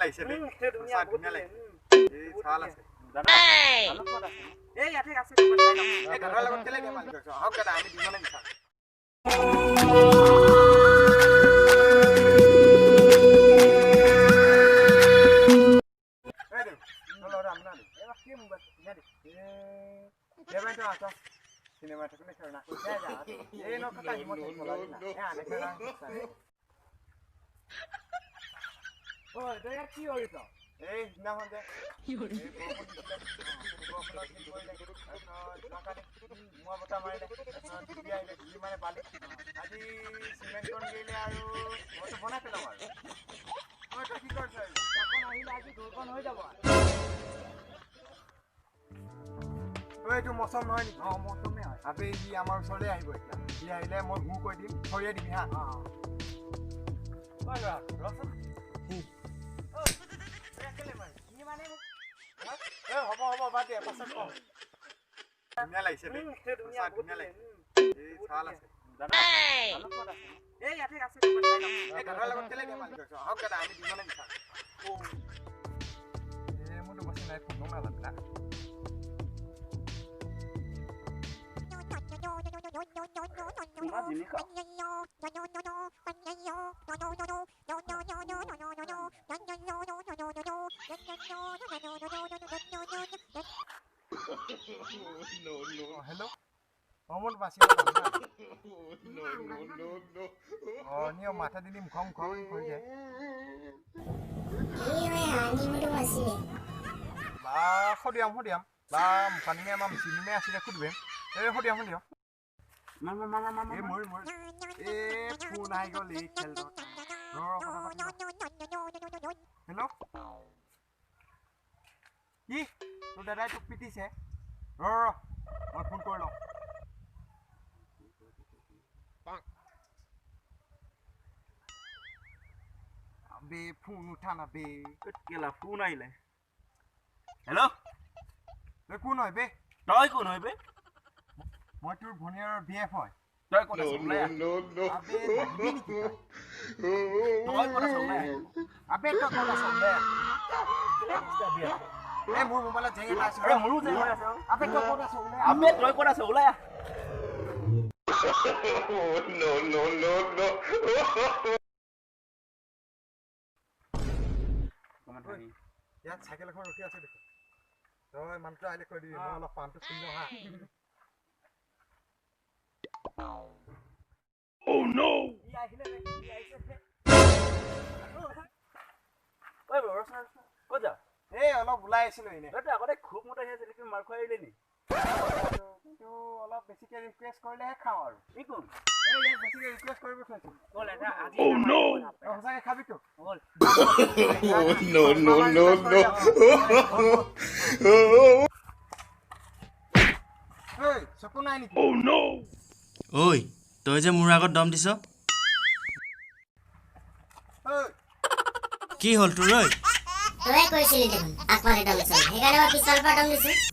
লাগিছে বে ধুনীয়া ধুনীয়া লাগিছে এই চাল আছে দাদা অলপ ক'ত আছে এই ইয়াতে আছে এই গাড়ৰ লগত কেলে গেম আনি কৰিছ হক দাদা আমি দুজনে বিচাৰ এই দে চলো রাম না এবার কি মোবাইল কিনা দে এবার তো আসো সিনেমা থেকে না করনা যা যা এই নো কথা হিমত চলা না হ্যাঁ দেখে না ওই তো यार কি হইছো এই না হন্দে কি হইছে এই বকলা কি কইলে টাকা মুয়া বটা মারিলে দিবি আইলে দিবি মানে বালি আজি সিমেন্ট কোন গেলে আৰু মতো বনা পেলাম আৰু মই তো কি করছ এখন আহিলে আজি দুরকন হৈ যাব ওই তো মৌসম নহয় নি মৌসমে হয় আপে ই আমাৰ ওচৰলে আহিব এতিয়া ই আহিলে মই হু কৈ দিম থৰিয়া দিবি হা বাগা ৰসন হ'ব বাদ দে পাছত কম ধুনীয়া লাগিছে বে ধুনীয়া লাগিছে এই চাল আছে দাদা অলপ ক'ত আছে এই ইয়াতে আছে এই গাড়ৰ লগত কেলে গেম আনি কৰিছ হক দাদা আমি দুজনে বিচাৰ এই মোৰটো বসি নাই ফোন না লাগলা Hello. Omon pasti. No. Oh, ni mata dini mukham koi je. Ini ani mudu masih. Ba, khodiam. Ba, mukani me mam sini me asile khudbe. Khodiam. Mama. Moi. Phone ai goli khel do. Hello. Ki? Tu dadai tu pitise. মই phone কৰি লওঁ আবে phone উঠা না বে কেলা phone আইলে hello' তই কোন হয় বে তই কোন হয় বে মই তোৰ ভনিয়াৰ বিএফ হয় তই কোন আছ নো আবে ভাবি নেকি তই কোন আছ আবে তই কোন আছ বে মোৰ মোবাইলত জেং এটা আছে মোৰো জেং আছে আপে তই কোন আছ ওলাই No. কমেন্ট ভাই ইয়াত সাইকেল এখন ৰখি আছে দেখো তই মানটো আইলে কৈ দিবি মই অলপ পানটো কিনো হা Oh no ই আহিলে ই আইছে ঐ বৰছ ক'ত যা এই অলপ ওলাই আছিলো এনে তই আগতে খুব মতে আছে দেখি মাৰ খুৱাই দিলি নি কিন্তু অলপ বেছিকে ৰিকুৱেষ্ট কৰিলেহে খাওঁ আৰু ই কোন এই ইয়াত বেছিকে ৰিকুৱেষ্ট কৰিব কৈছো বল এটা আজি Oh no সঁচাকে খাবি তো বল No এই চকু নাই নেকি Oh no ঐ তই যে মোৰ আগত দম দিছ কি হ'ল তোৰ ঐ তই কৈছিলি দেখোন আকবাৰে দম দিছ সেইকাৰণে মই পিছৰ পৰা দম দিছো